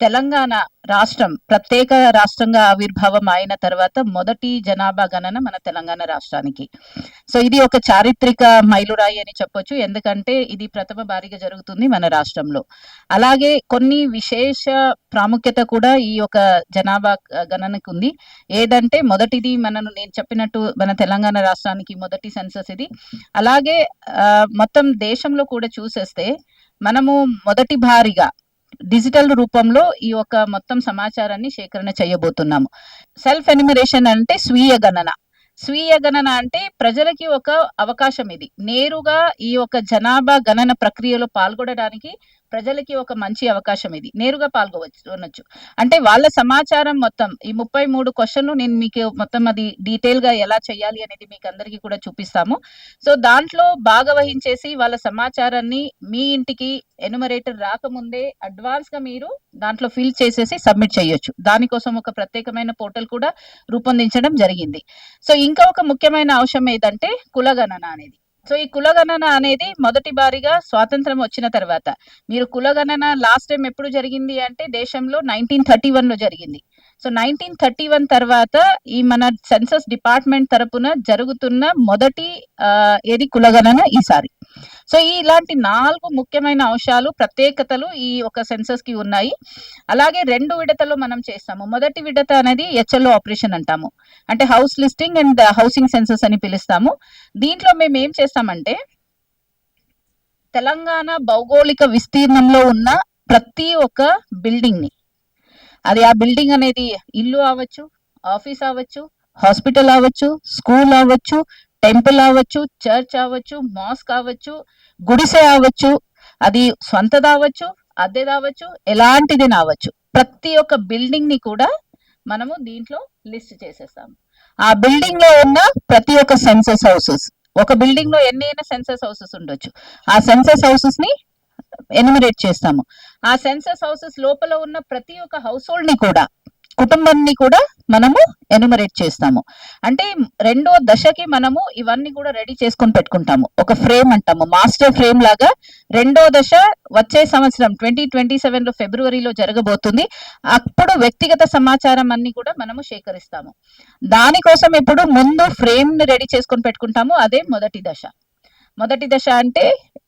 తెలంగాణ రాష్ట్రం ప్రత్యేక రాష్ట్రంగా ఆవిర్భావం అయిన తర్వాత మొదటి జనాభా గణన మన తెలంగాణ రాష్ట్రానికి. సో ఇది ఒక చారిత్రక మైలురాయి అని చెప్పొచ్చు. ఎందుకంటే ఇది ప్రథమ బారిగా జరుగుతుంది మన రాష్ట్రంలో. అలాగే కొన్ని విశేష ప్రాముఖ్యత కూడా ఈ యొక్క జనాభా గణనకు ఉంది. ఏదంటే మొదటిది నేను చెప్పినట్టు మన తెలంగాణ రాష్ట్రానికి మొదటి సెన్సస్ ఇది. అలాగే మొత్తం దేశంలో కూడా చూసేస్తే మనము మొదటి భారిగా డిజిటల్ రూపంలో ఈ యొక్క మొత్తం సమాచారాన్ని సేకరణ చేయబోతున్నాము. సెల్ఫ్ ఎన్యూమరేషన్ అంటే స్వీయ గణన. స్వీయ గణన అంటే ప్రజలకి ఒక అవకాశం, ఇది నేరుగా ఈ యొక్క జనాభా గణన ప్రక్రియలో పాల్గొనడానికి ప్రజలకి ఒక మంచి అవకాశం, ఇది నేరుగా పాల్గొనవచ్చు. అంటే వాళ్ళ సమాచారం మొత్తం ఈ 33 క్వశ్చన్లు నేను మీకు మొత్తం అది డీటెయిల్ గా ఎలా చేయాలి అనేది మీకు అందరికీ కూడా చూపిస్తాము. సో దాంట్లో భాగవహించేసి వాళ్ళ సమాచారాన్ని మీ ఇంటికి ఎన్యూమరేటర్ రాకముందే అడ్వాన్స్ గా మీరు దాంట్లో ఫిల్ చేసేసి సబ్మిట్ చేయొచ్చు. దానికోసం ఒక ప్రత్యేకమైన పోర్టల్ కూడా రూపొందించడం జరిగింది. సో ఇంకా ఒక ముఖ్యమైన అంశం ఏదంటే కులగణన అనేది. సో ఈ కులగణన అనేది మొదటి బారిగా స్వాతంత్రం వచ్చిన తర్వాత, మీరు కులగణన లాస్ట్ టైం ఎప్పుడు జరిగింది అంటే దేశంలో 1931 లో జరిగింది. సో 1931 తర్వాత ఈ మన సెన్సస్ డిపార్ట్మెంట్ తరపున జరుగుతున్న మొదటి ఏది కులగణన ఈసారి. సో ఇలాంటి 4 ముఖ్యమైన అంశాలు ప్రత్యేకతలు ఈ ఒక సెన్సస్ కి ఉన్నాయి. అలాగే 2 విడతలు మనం చేస్తాము. మొదటి విడత అనేది HLO ఆపరేషన్ అంటాము, అంటే house listing and housing census అని పిలుస్తాము. దీంట్లో మేము ఏం చేస్తామంటే తెలంగాణ భౌగోళిక విస్తీర్ణంలో ఉన్న ప్రతి ఒక్క బిల్డింగ్ ని, అది ఆ బిల్డింగ్ అనేది ఇల్లు అవ్వచ్చు, ఆఫీస్ అవ్వచ్చు, హాస్పిటల్ అవ్వచ్చు, స్కూల్ అవ్వచ్చు, టెంపుల్ అవ్వచ్చు, చర్చ్ అవ్వచ్చు, మాస్క్ అవ్వచ్చు, గుడిసె అవ్వచ్చు, అది సొంతది అవ్వచ్చు, అద్దెది అవ్వచ్చు, ఎలాంటిది అవ్వచ్చు, ప్రతి ఒక్క బిల్డింగ్ ని కూడా మనము దీంట్లో లిస్ట్ చేసేస్తాము. ఆ బిల్డింగ్ లో ఉన్న ప్రతి ఒక్క సెన్సస్ హౌసెస్, ఒక బిల్డింగ్ లో ఎన్నైనా సెన్సస్ హౌసెస్ ఉండొచ్చు, ఆ సెన్సస్ హౌసెస్ ని ఎన్యూమరేట్ చేస్తాము. ఆ సెన్సస్ హౌసెస్ లోపల ఉన్న ప్రతి ఒక్క హౌస్ హోల్డ్ ని కూడా, కుటుంబాన్ని కూడా మనము ఎన్యూమరేట్ చేస్తాము. అంటే రెండో దశకి మనము ఇవన్నీ కూడా రెడీ చేసుకొని పెట్టుకుంటాము. ఒక ఫ్రేమ్ అంటాము, మాస్టర్ ఫ్రేమ్ లాగా. రెండో దశ వచ్చే సంవత్సరం 2027 లో ఫిబ్రవరిలో జరగబోతుంది. అప్పుడు వ్యక్తిగత సమాచారం అన్ని కూడా మనము సేకరిస్తాము. దానికోసం ఇప్పుడు ముందు ఫ్రేమ్ ని రెడీ చేసుకొని పెట్టుకుంటాము. అదే మొదటి దశ. మొదటి దశ అంటే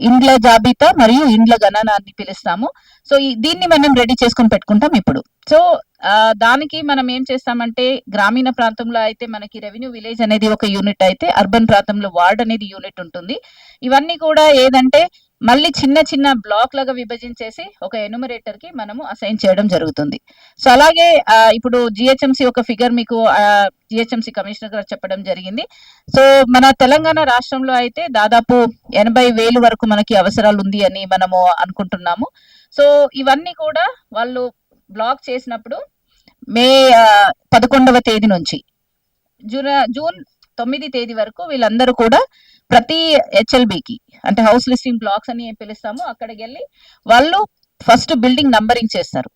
ఇండ్ల జాబితా మరియు ఇండ్ల గణన అని పిలుస్తాము. సో దీన్ని మనం రెడీ చేసుకొని పెట్టుకుంటాం ఇప్పుడు. సో దానికి మనం ఏం చేస్తామంటే గ్రామీణ ప్రాంతంలో అయితే మనకి రెవెన్యూ విలేజ్ అనేది ఒక యూనిట్ అయితే, అర్బన్ ప్రాంతంలో వార్డ్ అనేది యూనిట్ ఉంటుంది. ఇవన్నీ కూడా ఏదంటే మళ్ళీ చిన్న చిన్న బ్లాక్ లాగా విభజించేసి ఒక ఎన్యూమరేటర్ కి మనము అసైన్ చేయడం జరుగుతుంది. సో అలాగే ఇప్పుడు జిహెచ్ఎంసి ఒక ఫిగర్ మీకు జిహెచ్ఎంసి కమిషనర్ గారు చెప్పడం జరిగింది. సో మన తెలంగాణ రాష్ట్రంలో అయితే దాదాపు 80,000 వరకు మనకి అవసరాలు ఉంది అని మనము అనుకుంటున్నాము. సో ఇవన్నీ కూడా వాళ్ళు బ్లాక్ చేసినప్పుడు మే 11వ తేదీ నుంచి జూన్ 9 తేదీ వరకు వీళ్ళందరూ కూడా ప్రతి హెచ్ఎల్బికి, అంటే హౌస్ లిస్టింగ్ బ్లాక్స్ అని పిలుస్తాము, అక్కడికి వెళ్ళి వాళ్ళు ఫస్ట్ బిల్డింగ్ నంబరింగ్ చేస్తారు.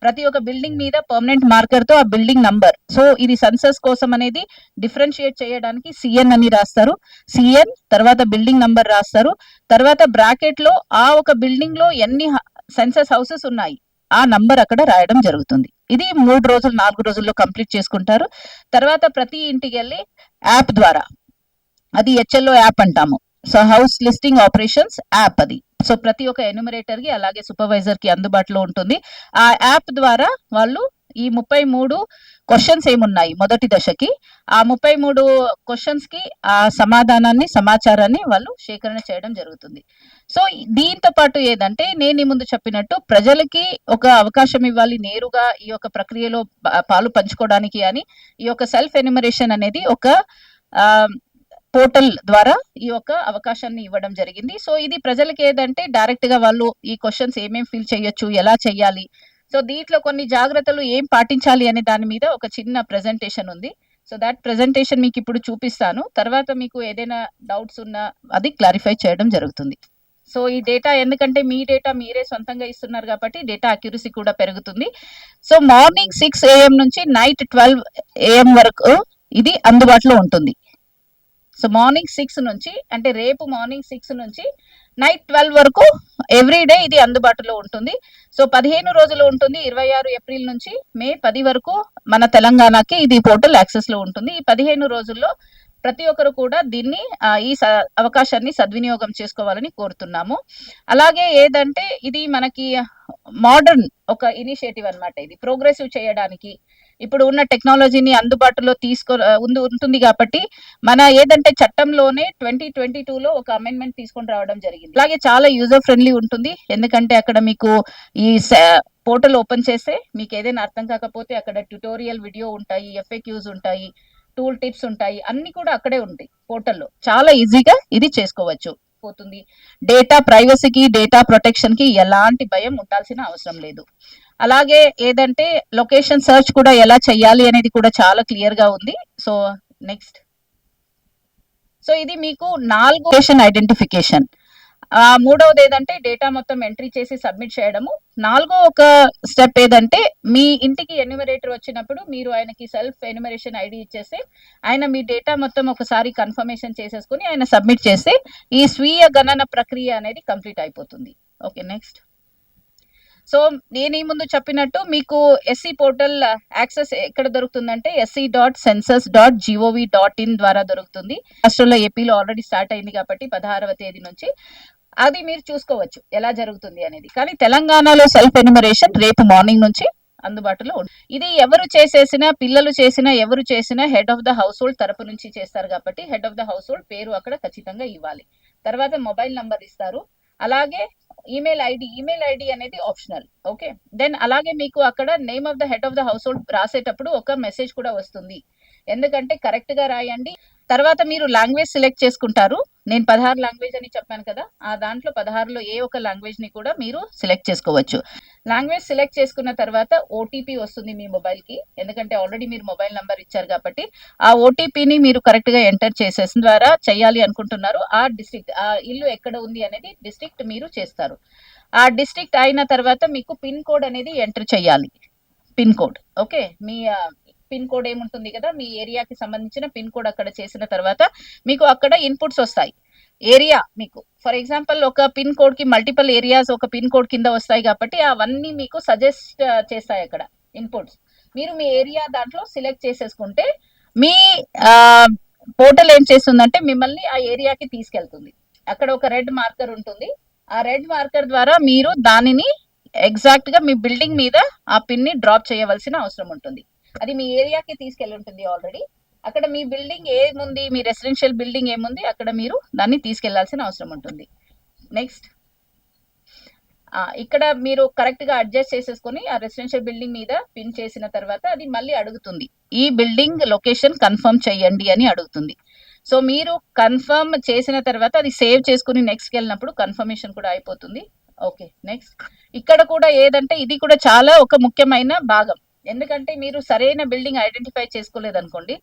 ప్రతి ఒక్క బిల్డింగ్ మీద పర్మనెంట్ మార్కర్ తో ఆ బిల్డింగ్ నంబర్, సో ఇది సెన్సస్ కోసం అనేది డిఫరెన్షియేట్ చేయడానికి సిఎన్ అని రాస్తారు. సిఎన్ తర్వాత బిల్డింగ్ నంబర్ రాస్తారు. తర్వాత బ్రాకెట్ లో ఆ ఒక బిల్డింగ్ లో ఎన్ని సెన్సస్ హౌసెస్ ఉన్నాయి ఆ నంబర్ అక్కడ రాయడం జరుగుతుంది. ఇది 3 రోజులు 4 రోజుల్లో కంప్లీట్ చేసుకుంటారు. తర్వాత ప్రతి ఇంటికి వెళ్ళి యాప్ ద్వారా, అది HLO యాప్ అంటాము, so house listing operations app అది. సో ప్రతి ఒక్క ఎన్యూమరేటర్ కి అలాగే సూపర్వైజర్ కి అందుబాటులో ఉంటుంది. ఆ యాప్ ద్వారా వాళ్ళు ఈ 33 క్వశ్చన్స్ ఏమున్నాయి మొదటి దశకి, ఆ 33 క్వశ్చన్స్ కి ఆ సమాచారాన్ని వాళ్ళు సేకరణ చేయడం జరుగుతుంది. సో దీంతో పాటు ఏదంటే నేను ఈ ముందు చెప్పినట్టు ప్రజలకి ఒక అవకాశం ఇవ్వాలి నేరుగా ఈ యొక్క ప్రక్రియలో పాలు పంచుకోవడానికి అని ఈ యొక్క సెల్ఫ్ ఎన్యూమరేషన్ అనేది ఒక పోర్టల్ ద్వారా ఈ యొక్క అవకాశాన్ని ఇవ్వడం జరిగింది. సో ఇది ప్రజలకి ఏదంటే డైరెక్ట్ గా వాళ్ళు ఈ క్వశ్చన్స్ ఏమేమి ఫిల్ చేయొచ్చు, ఎలా చేయాలి, సో దీంట్లో కొన్ని జాగ్రత్తలు ఏం పాటించాలి అనే దాని మీద ఒక చిన్న ప్రెజెంటేషన్ ఉంది. సో దాట్ ప్రెజెంటేషన్ మీకు ఇప్పుడు చూపిస్తాను. తర్వాత మీకు ఏదైనా డౌట్స్ ఉన్నా అది క్లారిఫై చేయడం జరుగుతుంది. సో ఈ డేటా ఎందుకంటే మీ డేటా మీరే సొంతంగా ఇస్తున్నారు కాబట్టి డేటా అక్యురసీ కూడా పెరుగుతుంది. సో మార్నింగ్ 6 AM నుంచి నైట్ 12 AM వరకు ఇది అందుబాటులో ఉంటుంది. సో మార్నింగ్ 6 నుంచి, అంటే రేపు మార్నింగ్ 6 నుంచి నైట్ 12 వరకు ఎవ్రీ డే ఇది అందుబాటులో ఉంటుంది. సో 15 రోజులు ఉంటుంది. 26 ఏప్రిల్ నుంచి మే 10 వరకు మన తెలంగాణకి ఇది పోర్టల్ యాక్సెస్ లో ఉంటుంది. ఈ 15 రోజుల్లో ప్రతి ఒక్కరు కూడా దీన్ని ఈ అవకాశాన్ని సద్వినియోగం చేసుకోవాలని కోరుతున్నాము. అలాగే ఏదంటే ఇది మనకి మోడర్న్ ఒక ఇనిషియేటివ్ అన్నమాట. ఇది ప్రోగ్రెసివ్ చేయడానికి ఇప్పుడు ఉన్న టెక్నాలజీని అందుబాటులో ఉంటుంది కాబట్టి మన ఏదంటే చట్టంలోనే 2022లో ఒక అమెండ్మెంట్ తీసుకొని రావడం జరిగింది. అలాగే చాలా యూజర్ ఫ్రెండ్లీ ఉంటుంది. ఎందుకంటే అక్కడ మీకు ఈ పోర్టల్ ఓపెన్ చేస్తే మీకు ఏదైనా అర్థం కాకపోతే అక్కడ ట్యుటోరియల్ వీడియో ఉంటాయి, ఎఫ్ఏక్యూస్ ఉంటాయి, టూల్ టిప్స్ ఉంటాయి, అన్ని కూడా అక్కడే ఉంటాయి పోర్టల్లో. చాలా ఈజీగా ఇది చేసుకోవచ్చు పోతుంది. డేటా ప్రైవసీకి, డేటా ప్రొటెక్షన్ కి ఎలాంటి భయం ఉండాల్సిన అవసరం లేదు. అలాగే ఏదంటే లొకేషన్ సర్చ్ కూడా ఎలా చేయాలి అనేది కూడా చాలా క్లియర్ గా ఉంది. సో నెక్స్ట్, సో ఇది మీకు 4 లొకేషన్ ఐడెంటిఫికేషన్. మూడవది ఏదంటే డేటా మొత్తం ఎంట్రీ చేసి సబ్మిట్ చేయడము. 4వ ఒక స్టెప్ ఏదంటే మీ ఇంటికి ఎన్యూమరేటర్ వచ్చినప్పుడు మీరు ఆయనకి సెల్ఫ్ ఎన్యూమరేషన్ ఐడి ఇచ్చేస్తే ఆయన మీ డేటా మొత్తం ఒకసారి కన్ఫర్మేషన్ చేసేసుకుని ఆయన సబ్మిట్ చేస్తే ఈ స్వీయ గణన ప్రక్రియ అనేది కంప్లీట్ అయిపోతుంది. Okay next. సో నేను ఈ ముందు చెప్పినట్టు మీకు ఎస్సీ పోర్టల్ యాక్సెస్ ఎక్కడ దొరుకుతుందంటే sc.census.gov.in ద్వారా దొరుకుతుంది. రాష్ట్రంలో ఏపీలో ఆల్రెడీ స్టార్ట్ అయింది కాబట్టి 16వ తేదీ నుంచి అది మీరు చూసుకోవచ్చు ఎలా జరుగుతుంది అనేది. కానీ తెలంగాణలో సెల్ఫ్ ఎన్యూమరేషన్ రేపు మార్నింగ్ నుంచి అందుబాటులో ఉంది. ఇది ఎవరు చేసేసినా, పిల్లలు చేసినా, ఎవరు చేసినా head of the house hold తరపు నుంచి చేస్తారు కాబట్టి head of the house hold పేరు అక్కడ ఖచ్చితంగా ఇవ్వాలి. తర్వాత మొబైల్ నంబర్ ఇస్తారు. అలాగే ఈమెయిల్ ఐడి అనేది ఆప్షనల్. ఓకే, దెన్ అలాగే మీకు అక్కడ name of the head of the house hold రాసేటప్పుడు ఒక మెసేజ్ కూడా వస్తుంది. ఎందుకంటే కరెక్ట్ గా రాయండి. తర్వాత మీరు లాంగ్వేజ్ సెలెక్ట్ చేసుకుంటారు. నేను 16 లాంగ్వేజ్ అని చెప్పాను కదా, ఆ దాంట్లో 16లో ఏ ఒక లాంగ్వేజ్ ని కూడా మీరు సెలెక్ట్ చేసుకోవచ్చు. లాంగ్వేజ్ సెలెక్ట్ చేసుకున్న తర్వాత ఓటీపీ వస్తుంది మీ మొబైల్ కి. ఎందుకంటే ఆల్రెడీ మీరు మొబైల్ నంబర్ ఇచ్చారు కాబట్టి ఆ ఓటీపీని మీరు కరెక్ట్ గా ఎంటర్ చేసేసిన ద్వారా చేయాలి అనుకుంటున్నారు. ఆ డిస్ట్రిక్ట్, ఆ ఇల్లు ఎక్కడ ఉంది అనేది డిస్ట్రిక్ట్ మీరు చేస్తారు. ఆ డిస్ట్రిక్ట్ అయిన తర్వాత మీకు పిన్ కోడ్ అనేది ఎంటర్ చేయాలి. పిన్ కోడ్, ఓకే, మీ పిన్ కోడ్ ఏముంటుంది కదా, మీ ఏరియాకి సంబంధించిన పిన్ కోడ్ అక్కడ చేసిన తర్వాత మీకు అక్కడ ఇన్పుట్స్ వస్తాయి. ఏరియా మీకు ఫర్ ఎగ్జాంపుల్ ఒక పిన్ కోడ్ కి మల్టిపుల్ ఏరియాస్ ఒక పిన్ కోడ్ కింద వస్తాయి కాబట్టి అవన్నీ మీకు సజెస్ట్ చేస్తాయి అక్కడ ఇన్పుట్స్. మీరు మీ ఏరియా దాంట్లో సిలెక్ట్ చేసేసుకుంటే మీ పోర్టల్ ఏం చేస్తుందంటే మిమ్మల్ని ఆ ఏరియాకి తీసుకెళ్తుంది. అక్కడ ఒక రెడ్ మార్కర్ ఉంటుంది. ఆ రెడ్ మార్కర్ ద్వారా మీరు దానిని ఎగ్జాక్ట్ గా మీ బిల్డింగ్ మీద ఆ పిన్ ని డ్రాప్ చేయవలసిన అవసరం ఉంటుంది. అది మీ ఏరియాకి తీసుకెళ్ళి ఉంటుంది ఆల్రెడీ. అక్కడ మీ బిల్డింగ్ ఏముంది, మీ రెసిడెన్షియల్ బిల్డింగ్ ఏముంది అక్కడ మీరు దాన్ని తీసుకెళ్లాల్సిన అవసరం ఉంటుంది. నెక్స్ట్, ఇక్కడ మీరు కరెక్ట్ గా అడ్జస్ట్ చేసేసుకొని ఆ రెసిడెన్షియల్ బిల్డింగ్ మీద పిన్ చేసిన తర్వాత అది మళ్ళీ అడుగుతుంది ఈ బిల్డింగ్ లొకేషన్ కన్ఫర్మ్ చేయండి అని అడుగుతుంది. సో మీరు కన్ఫర్మ్ చేసిన తర్వాత అది సేవ్ చేసుకుని నెక్స్ట్ వెళ్ళినప్పుడు కన్ఫర్మేషన్ కూడా అయిపోతుంది. Okay next. ఇక్కడ కూడా ఏదంటే ఇది కూడా చాలా ఒక ముఖ్యమైన భాగం. ఎందుకంటే మీరు సరైన బిల్డింగ్ ఐడెంటిఫై చేసుకోలేదు అనుకోండి,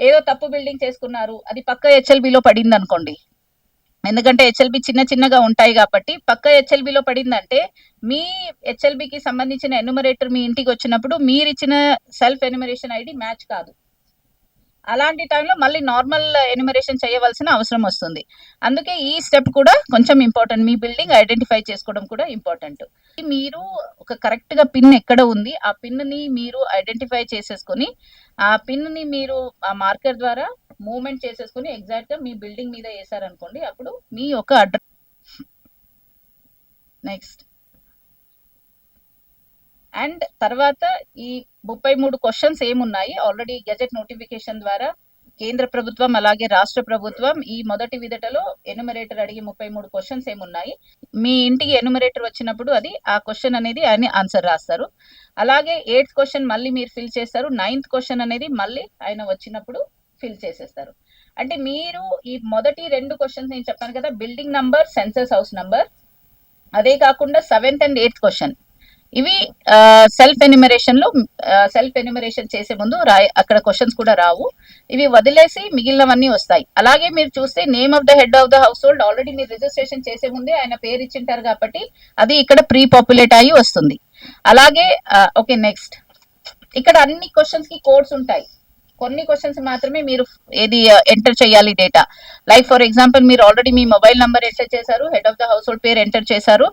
ఏదో తప్పు బిల్డింగ్ చేసుకున్నారు, అది పక్క హెచ్ఎల్బిలో పడింది అనుకోండి. ఎందుకంటే హెచ్ఎల్బి చిన్న చిన్నగా ఉంటాయి కాబట్టి పక్క హెచ్ఎల్బిలో పడిందంటే మీ హెచ్ఎల్బికి సంబంధించిన ఎన్యూమరేటర్ మీ ఇంటికి వచ్చినప్పుడు మీరు ఇచ్చిన సెల్ఫ్ ఎన్యూమరేషన్ ఐడి మ్యాచ్ కాదు. అలాంటి టైంలో మళ్ళీ నార్మల్ ఎన్యూమరేషన్ చేయవలసిన అవసరం వస్తుంది. అందుకే ఈ స్టెప్ కూడా కొంచెం ఇంపార్టెంట్. మీ బిల్డింగ్ ఐడెంటిఫై చేసుకోవడం కూడా ఇంపార్టెంట్. మీరు ఒక కరెక్ట్ గా పిన్ ఎక్కడ ఉంది ఆ పిన్ ని మీరు ఐడెంటిఫై చేసేసుకొని ఆ పిన్ ని మీరు ఆ మార్కర్ ద్వారా మూవ్మెంట్ చేసేసుకొని ఎగ్జాక్ట్ గా మీ బిల్డింగ్ మీద వేసారనుకోండి, అప్పుడు మీ యొక్క అడ్రస్. నెక్స్ట్, అండ్ తర్వాత ఈ 33 క్వశ్చన్స్ ఏమున్నాయి ఆల్రెడీ గెజెట్ నోటిఫికేషన్ ద్వారా కేంద్ర ప్రభుత్వం అలాగే రాష్ట్ర ప్రభుత్వం ఈ మొదటి విడతలో ఎన్యూమరేటర్ అడిగి 33 క్వశ్చన్స్ ఏమున్నాయి. మీ ఇంటికి ఎన్యూమరేటర్ వచ్చినప్పుడు అది ఆ క్వశ్చన్ అనేది ఆయన ఆన్సర్ రాస్తారు. అలాగే 8th క్వశ్చన్ మళ్ళీ మీరు ఫిల్ చేస్తారు. 9th క్వశ్చన్ అనేది మళ్ళీ ఆయన వచ్చినప్పుడు ఫిల్ చేసేస్తారు. అంటే మీరు ఈ మొదటి 2 క్వశ్చన్స్ నేను చెప్పాను కదా, building number, census house number, అదే కాకుండా 7th and 8th క్వశ్చన్ ఇవి సెల్ఫ్ ఎన్యూమరేషన్ లో సెల్ఫ్ ఎన్యూమరేషన్ చేసే ముందు అక్కడ క్వశ్చన్స్ కూడా రావు. ఇవి వదిలేసి మిగిలినవన్నీ వస్తాయి. అలాగే మీరు చూస్తే name of the head of the house hold already మీరు రిజిస్ట్రేషన్ చేసే ముందే ఆయన పేరు ఇచ్చింటారు కాబట్టి అది ఇక్కడ ప్రీ పాపులేట్ అయ్యి వస్తుంది. అలాగే ఓకే నెక్స్ట్, ఇక్కడ అన్ని క్వశ్చన్స్ కి కోడ్స్ ఉంటాయి. కొన్ని క్వశ్చన్స్ మాత్రమే మీరు ఏది ఎంటర్ చేయాలి డేటా. లైక్ ఫర్ ఎగ్జాంపుల్ మీరు ఆల్రెడీ మీ మొబైల్ నంబర్ ఎంటర్ చేశారు, head of the house hold పేరు ఎంటర్ చేశారు,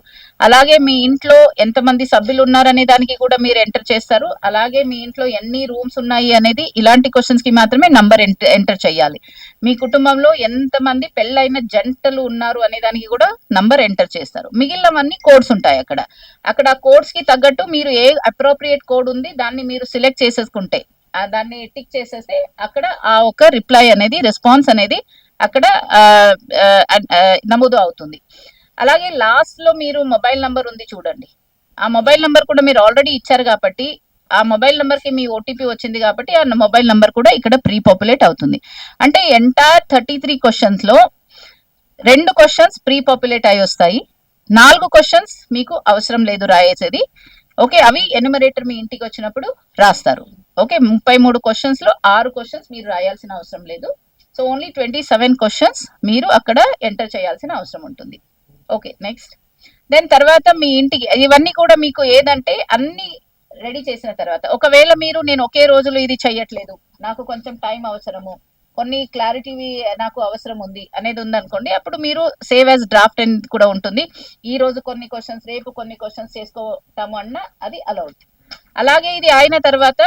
అలాగే మీ ఇంట్లో ఎంతమంది సభ్యులు ఉన్నారనే దానికి కూడా మీరు ఎంటర్ చేస్తారు, అలాగే మీ ఇంట్లో ఎన్ని రూమ్స్ ఉన్నాయి అనేది ఇలాంటి క్వశ్చన్స్ కి మాత్రమే నంబర్ ఎంటర్ చేయాలి. మీ కుటుంబంలో ఎంతమంది పెళ్ళైన జంటలు ఉన్నారు అనే దానికి కూడా నంబర్ ఎంటర్ చేస్తారు. మిగిలినవన్నీ కోడ్స్ ఉంటాయి అక్కడ. అక్కడ కోడ్స్ కి తగ్గట్టు మీరు ఏ అప్రోప్రియేట్ కోడ్ ఉంది దాన్ని మీరు సిలెక్ట్ చేసేసుకుంటే దాన్ని టిక్ చేసేస్తే అక్కడ ఆ ఒక రిప్లై అనేది రెస్పాన్స్ అనేది అక్కడ నమోదు అవుతుంది. అలాగే లాస్ట్ లో మీరు మొబైల్ నంబర్ ఉంది చూడండి, ఆ మొబైల్ నంబర్ కూడా మీరు ఆల్రెడీ ఇచ్చారు కాబట్టి ఆ మొబైల్ నంబర్ కి మీ ఓటీపీ వచ్చింది కాబట్టి ఆ మొబైల్ నంబర్ కూడా ఇక్కడ ప్రీ పాపులేట్ అవుతుంది. అంటే ఎంటైర్ 33 క్వశ్చన్స్ లో 2 క్వశ్చన్స్ ప్రీ పాపులేట్ అయి వస్తాయి, 4 క్వశ్చన్స్ మీకు అవసరం లేదు రాయేసేది. ఓకే, అవి ఎన్యుమరేటర్ మీ ఇంటికి వచ్చినప్పుడు రాస్తారు. ఓకే, 33 క్వశ్చన్స్ లో 6 క్వశ్చన్స్ మీరు రాయాల్సిన అవసరం లేదు. సో ఓన్లీ 27 క్వశ్చన్స్ మీరు అక్కడ ఎంటర్ చేయాల్సిన అవసరం ఉంటుంది. Okay, next. దెన్ తర్వాత మీ ఇంటికి ఇవన్నీ కూడా మీకు ఏదంటే అన్ని రెడీ చేసిన తర్వాత, ఒకవేళ మీరు నేను ఒకే రోజులో ఇది చెయ్యట్లేదు, నాకు కొంచెం టైం అవసరము, కొన్ని క్లారిటీ నాకు అవసరం ఉంది అనేది ఉందనుకోండి, అప్పుడు మీరు సేవ్ యాజ్ డ్రాఫ్ట్ అనేది కూడా ఉంటుంది. ఈ రోజు కొన్ని క్వశ్చన్స్, రేపు కొన్ని క్వశ్చన్స్ చేసుకోవటము అన్న అది అలౌడ్. అలాగే ఇది అయిన తర్వాత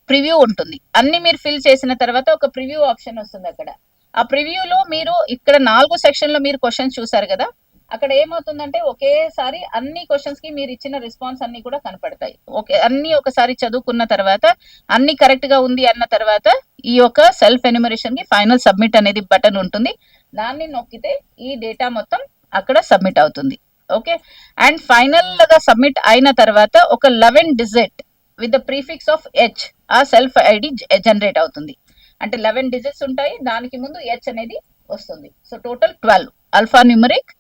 ప్రివ్యూ ఉంటుంది. అన్ని మీరు ఫిల్ చేసిన తర్వాత ఒక ప్రివ్యూ ఆప్షన్ వస్తుంది అక్కడ. ఆ ప్రివ్యూలో మీరు ఇక్కడ 4 సెక్షన్లో మీరు క్వశ్చన్స్ చూసారు కదా, అక్కడ ఏమవుతుందంటే ఒకేసారి అన్ని క్వశ్చన్స్ కి మీరు ఇచ్చిన రెస్పాన్స్ అన్ని కూడా కనపడతాయి. ఓకే, అన్ని ఒకసారి చదువుకున్న తర్వాత అన్ని కరెక్ట్ గా ఉంది అన్న తర్వాత ఈ యొక్క సెల్ఫ్ ఎన్యూమరేషన్ కి ఫైనల్ సబ్మిట్ అనేది బటన్ ఉంటుంది, దాన్ని నొక్కితే ఈ డేటా మొత్తం అక్కడ సబ్మిట్ అవుతుంది. ఓకే, అండ్ ఫైనల్ గా సబ్మిట్ అయిన తర్వాత ఒక 11 digit with the prefix of H ఆ సెల్ఫ్ ఐడి జనరేట్ అవుతుంది. అంటే 11 డిజిట్స్ ఉంటాయి, దానికి ముందు హెచ్ అనేది వస్తుంది. సో టోటల్ 12 ఆల్ఫా న్యూమరిక్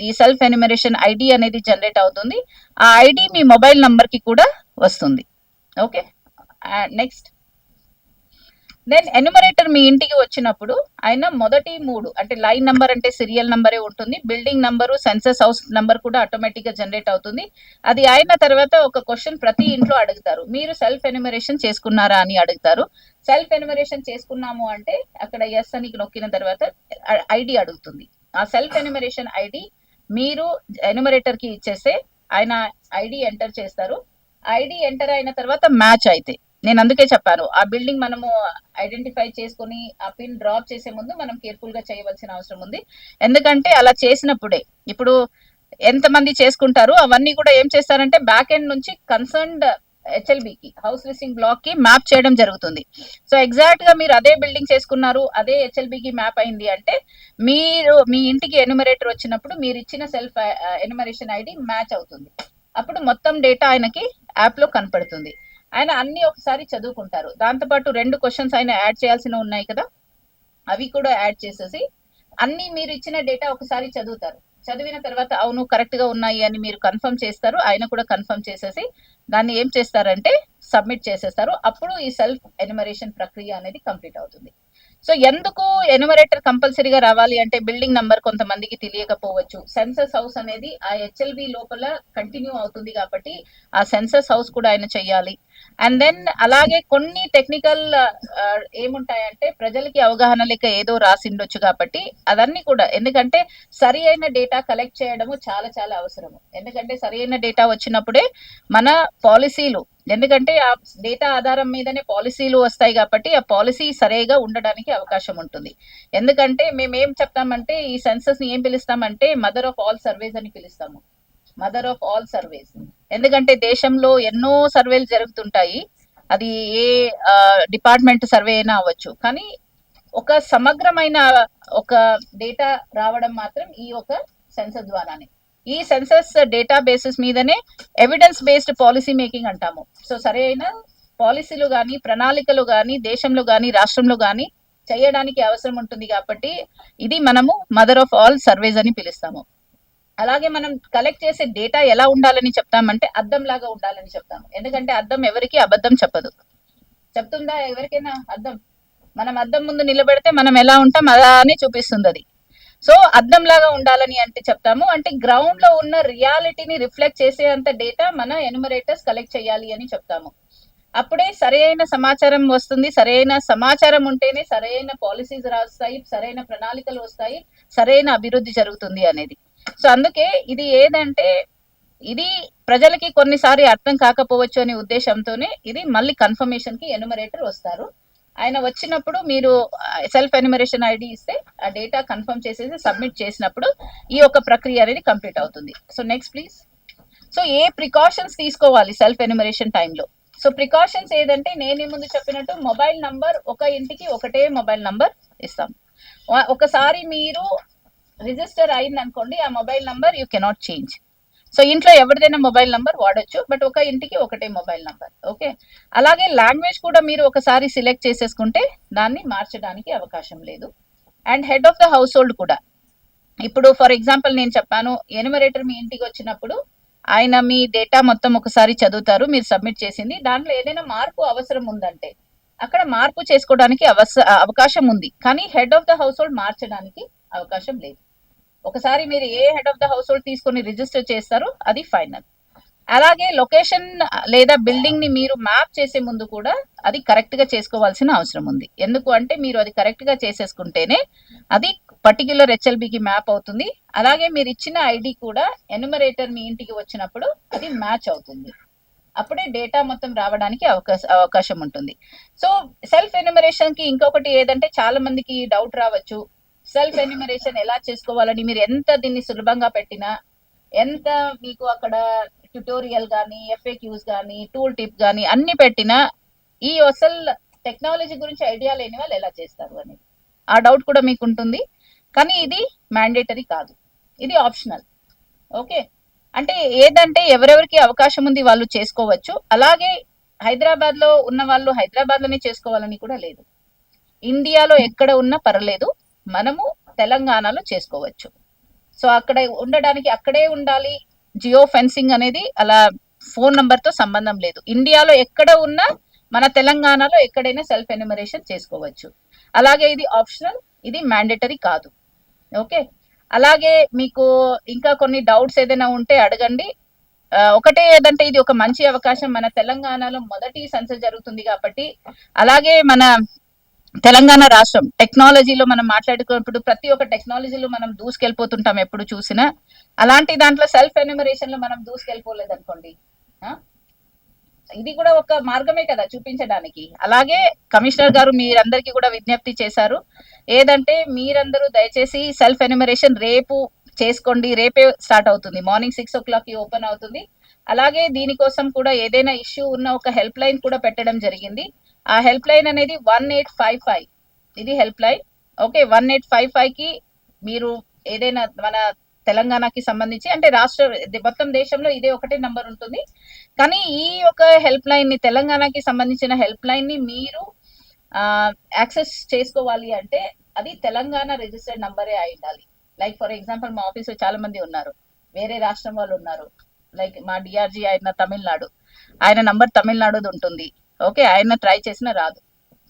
ఈ సెల్ఫ్ ఎన్యూమరేషన్ ఐడి అనేది జనరేట్ అవుతుంది. ఆ ఐడి మీ మొబైల్ నంబర్ కి కూడా వస్తుంది. Okay, next. దెన్ ఎన్యూమరేటర్ మీ ఇంటికి వచ్చినప్పుడు ఆయన మొదటి 3 అంటే లైన్ నంబర్ అంటే సీరియల్ నంబరే ఉంటుంది, building number, census house number కూడా ఆటోమేటిక్ గా జనరేట్ అవుతుంది. అది అయిన తర్వాత ఒక క్వశ్చన్ ప్రతి ఇంట్లో అడుగుతారు, మీరు సెల్ఫ్ ఎన్యూమరేషన్ చేసుకున్నారా అని అడుగుతారు. సెల్ఫ్ ఎన్యూమరేషన్ చేసుకున్నాము అంటే అక్కడ ఎస్ అని నొక్కిన తర్వాత ఐడి అడుగుతుంది. ఆ సెల్ఫ్ ఎన్యూమరేషన్ ఐడి మీరు ఎన్యూమరేటర్ కి ఇచ్చేస్తే ఆయన ఐడి ఎంటర్ చేస్తారు. ఐడి ఎంటర్ అయిన తర్వాత మ్యాచ్ అయితే, నేను అందుకే చెప్పాను ఆ బిల్డింగ్ మనము ఐడెంటిఫై చేసుకుని ఆ పిన్ డ్రాప్ చేసే ముందు మనం కేర్ఫుల్ గా చేయవలసిన అవసరం ఉంది. ఎందుకంటే అలా చేసినప్పుడే ఇప్పుడు ఎంతమంది చేసుకుంటారు అవన్నీ కూడా ఏం చేస్తారంటే బ్యాక్ ఎండ్ నుంచి కన్సర్న్డ్ హెచ్ఎల్బికి హౌస్ లిస్టింగ్ బ్లాక్ కి మ్యాప్ చేయడం జరుగుతుంది. సో ఎగ్జాక్ట్ గా మీరు అదే బిల్డింగ్ చేసుకున్నారు, అదే హెచ్ఎల్బికి మ్యాప్ అయింది అంటే మీరు మీ ఇంటికి ఎన్యూమరేటర్ వచ్చినప్పుడు మీరు ఇచ్చిన సెల్ఫ్ ఎన్యూమరేషన్ ఐడి మ్యాచ్ అవుతుంది. అప్పుడు మొత్తం డేటా ఆయనకి యాప్ లో కనపడుతుంది. ఆయన అన్ని ఒకసారి చదువుకుంటారు. దాంతోపాటు 2 క్వశ్చన్స్ ఆయన యాడ్ చేయాల్సిన ఉన్నాయి కదా, అవి కూడా యాడ్ చేసేసి అన్ని మీరు ఇచ్చిన డేటా ఒకసారి చదువుతారు. చదివిన తర్వాత అవును కరెక్ట్ గా ఉన్నాయి అని మీరు కన్ఫర్మ్ చేస్తారు, ఆయన కూడా కన్ఫర్మ్ చేసేసి దాన్ని ఏం చేస్తారంటే సబ్మిట్ చేసేస్తారు. అప్పుడు ఈ సెల్ఫ్ ఎన్యూమరేషన్ ప్రక్రియ అనేది కంప్లీట్ అవుతుంది. సో ఎందుకు ఎన్యూమరేటర్ కంపల్సరీగా రావాలి అంటే బిల్డింగ్ నంబర్ కొంతమందికి తెలియకపోవచ్చు, సెన్సస్ హౌస్ అనేది ఆ హెచ్ఎల్బి లోపల కంటిన్యూ అవుతుంది కాబట్టి ఆ సెన్సస్ హౌస్ కూడా ఆయన చెయ్యాలి. అండ్ దెన్ అలాగే కొన్ని టెక్నికల్ ఏముంటాయంటే ప్రజలకి అవగాహన లేక ఏదో రాసిండొచ్చు కాబట్టి అదన్నీ కూడా, ఎందుకంటే సరి అయిన డేటా కలెక్ట్ చేయడము చాలా చాలా అవసరము. ఎందుకంటే సరి అయిన డేటా వచ్చినప్పుడే మన పాలసీలు, ఎందుకంటే ఆ డేటా ఆధారం మీదనే పాలసీలు వస్తాయి కాబట్టి ఆ పాలసీ సరిగా ఉండడానికి అవకాశం ఉంటుంది. ఎందుకంటే మేము ఏం చెప్తామంటే ఈ సెన్సస్ ని ఏం పిలుస్తామంటే మదర్ ఆఫ్ ఆల్ సర్వేస్ అని పిలుస్తాము. మదర్ ఆఫ్ ఆల్ సర్వేస్, ఎందుకంటే దేశంలో ఎన్నో సర్వేలు జరుగుతుంటాయి, అది ఏ డిపార్ట్మెంట్ సర్వే అయినా అవ్వచ్చు, కానీ ఒక సమగ్రమైన ఒక డేటా రావడం మాత్రం ఈ ఒక సెన్సస్ ద్వారానే. ఈ సెన్సస్ డేటా బేసిస్ మీదనే ఎవిడెన్స్ బేస్డ్ పాలసీ మేకింగ్ అంటాము. సో సరైన పాలసీలు కానీ ప్రణాళికలు కానీ దేశంలో కానీ రాష్ట్రంలో కానీ చేయడానికి అవసరం ఉంటుంది కాబట్టి ఇది మనము మదర్ ఆఫ్ ఆల్ సర్వేస్ అని పిలుస్తాము. అలాగే మనం కలెక్ట్ చేసే డేటా ఎలా ఉండాలని చెప్తామంటే అద్దం లాగా ఉండాలని చెప్తాము. ఎందుకంటే అద్దం ఎవరికి అబద్ధం చెప్పదు. చెప్తుందా ఎవరికైనా అద్దం? మనం అద్దం ముందు నిలబెడితే మనం ఎలా ఉంటాం అలానే చూపిస్తుంది అది. సో అద్దం లాగా ఉండాలని అంటే చెప్తాము, అంటే గ్రౌండ్ లో ఉన్న రియాలిటీని రిఫ్లెక్ట్ చేసే అంత డేటా మన ఎన్యూమరేటర్స్ కలెక్ట్ చేయాలి అని చెప్తాము. అప్పుడే సరైన సమాచారం వస్తుంది. సరైన సమాచారం ఉంటేనే సరైన పాలసీస్ రాస్తాయి, సరైన ప్రణాళికలు వస్తాయి, సరైన అభివృద్ధి జరుగుతుంది అనేది. సో అందుకే ఇది ఏదంటే ఇది ప్రజలకి కొన్నిసారి అర్థం కాకపోవచ్చు అనే ఉద్దేశంతోనే ఇది మళ్ళీ కన్ఫర్మేషన్ కి ఎన్యుమరేటర్ వస్తారు. ఆయన వచ్చినప్పుడు మీరు సెల్ఫ్ ఎన్యుమరేషన్ ఐడి ఇస్తే ఆ డేటా కన్ఫర్మ్ చేసేసి సబ్మిట్ చేసినప్పుడు ఈ యొక్క ప్రక్రియ అనేది కంప్లీట్ అవుతుంది. So next please. So A precautions తీసుకోవాలి సెల్ఫ్ ఎన్యుమరేషన్ టైంలో? సో ప్రికాషన్స్ ఏదంటే నేను ఈ ముందు చెప్పినట్టు మొబైల్ నంబర్, ఒక ఇంటికి ఒకటే మొబైల్ నంబర్ ఇస్తాం. ఒకసారి మీరు రిజిస్టర్ అయింది అనుకోండి, ఆ mobile number you cannot change. So ఇంట్లో ఎవరిదైనా మొబైల్ నంబర్ వాడొచ్చు, బట్ ఒక ఇంటికి ఒకటే మొబైల్ నంబర్. ఓకే. అలాగే లాంగ్వేజ్ కూడా మీరు ఒకసారి సిలెక్ట్ చేసేసుకుంటే దాన్ని మార్చడానికి అవకాశం లేదు. And head of the house hold కూడా, ఇప్పుడు ఫర్ ఎగ్జాంపుల్ నేను చెప్పాను, ఎన్యుమరేటర్ మీ ఇంటికి వచ్చినప్పుడు ఆయన మీ డేటా మొత్తం ఒకసారి చదువుతారు, మీరు సబ్మిట్ చేసింది. దాంట్లో ఏదైనా మార్పు అవసరం ఉందంటే అక్కడ మార్పు చేసుకోవడానికి అవకాశం ఉంది, కానీ head of the household మార్చడానికి అవకాశం లేదు. ఒకసారి మీరు ఏ head of the household తీసుకొని రిజిస్టర్ చేస్తారో అది ఫైనల్. అలాగే లొకేషన్ లేదా బిల్డింగ్ ని మీరు మ్యాప్ చేసే ముందు కూడా అది కరెక్ట్ గా చేసుకోవాల్సిన అవసరం ఉంది. ఎందుకు అంటే మీరు అది కరెక్ట్ గా చేసేసుకుంటేనే అది పర్టిక్యులర్ హెచ్ఎల్బికి మ్యాప్ అవుతుంది. అలాగే మీరు ఇచ్చిన ఐడి కూడా ఎన్యుమరేటర్ మీ ఇంటికి వచ్చినప్పుడు అది మ్యాచ్ అవుతుంది. అప్పుడే డేటా మొత్తం రావడానికి అవకాశం ఉంటుంది. సో సెల్ఫ్ ఎన్యుమరేషన్ కి ఇంకొకటి ఏదంటే చాలా మందికి డౌట్ రావచ్చు, సెల్ఫ్ ఎన్యుమరేషన్ ఎలా చేసుకోవాలని. మీరు ఎంత దీన్ని సులభంగా పెట్టినా, ఎంత మీకు అక్కడ ట్యుటోరియల్ కానీ, ఎఫ్ఏక్యూస్ కానీ, టూల్ టిప్ కానీ అన్ని పెట్టినా ఈ అసలు టెక్నాలజీ గురించి ఐడియా లేని వాళ్ళు ఎలా చేస్తారు అనేది ఆ డౌట్ కూడా మీకు ఉంటుంది. కానీ ఇది మ్యాండేటరీ కాదు, ఇది ఆప్షనల్. ఓకే. అంటే ఏదంటే ఎవరెవరికి అవకాశం ఉంది వాళ్ళు చేసుకోవచ్చు. అలాగే హైదరాబాద్ లో ఉన్న వాళ్ళు హైదరాబాద్ లోనే చేసుకోవాలని కూడా లేదు. ఇండియాలో ఎక్కడ ఉన్నా పర్లేదు, మనము తెలంగాణలో చేసుకోవచ్చు. సో అక్కడ ఉండడానికి అక్కడే ఉండాలి. జియో ఫెన్సింగ్ అనేది అలా ఫోన్ నంబర్ తో సంబంధం లేదు. ఇండియాలో ఎక్కడ ఉన్నా మన తెలంగాణలో ఎక్కడైనా సెల్ఫ్ ఎన్యుమరేషన్ చేసుకోవచ్చు. అలాగే ఇది ఆప్షనల్, ఇది మ్యాండేటరీ కాదు. ఓకే. అలాగే మీకు ఇంకా కొన్ని డౌట్స్ ఏదైనా ఉంటే అడగండి. ఒకటే ఏదంటే ఇది ఒక మంచి అవకాశం, మన తెలంగాణలో మొదటి సెన్సస్ జరుగుతుంది కాబట్టి. అలాగే మన తెలంగాణ రాష్ట్రం టెక్నాలజీలో మనం మాట్లాడుకున్నప్పుడు ప్రతి ఒక్క టెక్నాలజీలో మనం దూసుకెళ్ళిపోతుంటాం ఎప్పుడు చూసినా. అలాంటి దాంట్లో సెల్ఫ్ ఎన్యుమరేషన్ లో మనం దూసుకెళ్ళిపోలేదు అనుకోండి, ఇది కూడా ఒక మార్గమే కదా చూపించడానికి. అలాగే కమిషనర్ గారు మీరందరికీ కూడా విజ్ఞప్తి చేశారు, ఏదంటే మీరందరూ దయచేసి సెల్ఫ్ ఎన్యుమరేషన్ రేపు చేసుకోండి. రేపే స్టార్ట్ అవుతుంది, మార్నింగ్ 6 o'clock కి ఓపెన్ అవుతుంది. అలాగే దీనికోసం కూడా ఏదైనా ఇష్యూ ఉన్న ఒక హెల్ప్ లైన్ కూడా పెట్టడం జరిగింది. ఆ హెల్ప్ లైన్ అనేది 1855, ఇది హెల్ప్ లైన్. ఓకే. 1855 కి మీరు ఏదైనా మన తెలంగాణకి సంబంధించి, అంటే రాష్ట్ర మొత్తం దేశంలో ఇదే ఒకటే నంబర్ ఉంటుంది, కానీ ఈ ఒక హెల్ప్ లైన్ ని, తెలంగాణకి సంబంధించిన హెల్ప్ లైన్ ని మీరు యాక్సెస్ చేసుకోవాలి అంటే అది తెలంగాణ రిజిస్టర్డ్ నంబరే అయి ఉండాలి. లైక్ ఫర్ ఎగ్జాంపుల్ మా ఆఫీస్ లో చాలా మంది ఉన్నారు, వేరే రాష్ట్రం వాళ్ళు ఉన్నారు. లైక్ మా డిఆర్జీ ఆయన తమిళనాడు, ఆయన నంబర్ తమిళనాడుది ఉంటుంది. ఓకే. ఆయన ట్రై చేసినా రాదు.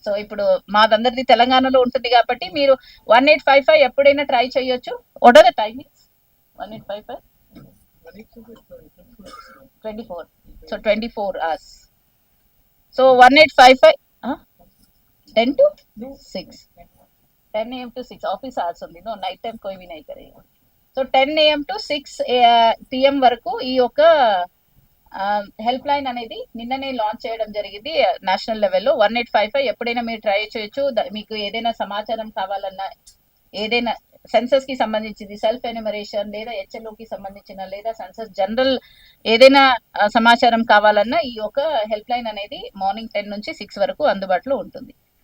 సో ఇప్పుడు మాదందరిది తెలంగాణలో ఉంటుంది కాబట్టి మీరు 1855 ఎప్పుడైనా ట్రై చేయొచ్చు. What are the timings? 1855 24. So 24 hours. So 1855 10 to 6, 10 AM to 6 office hours ఉంది. నో నైట్ టైం కోయి भी नहीं करेगा. సో 10 AM to 6 PM వరకు ఈ యొక్క హెల్ప్ లైన్ అనేది నిన్ననే లాంచ్ చేయడం జరిగింది నేషనల్ లెవెల్లో. 1855 ఎప్పుడైనా మీరు ట్రై చేయొచ్చు. మీకు ఏదైనా సమాచారం కావాలన్నా, ఏదైనా సెన్సస్ కి సంబంధించింది, సెల్ఫ్ ఎన్యుమరేషన్ లేదా హెచ్ఎల్ఓ కి సంబంధించిన, లేదా సెన్సస్ జనరల్ ఏదైనా సమాచారం కావాలన్నా ఈ యొక్క హెల్ప్ లైన్ అనేది మార్నింగ్ 10 నుంచి 6 వరకు అందుబాటులో ఉంటుంది.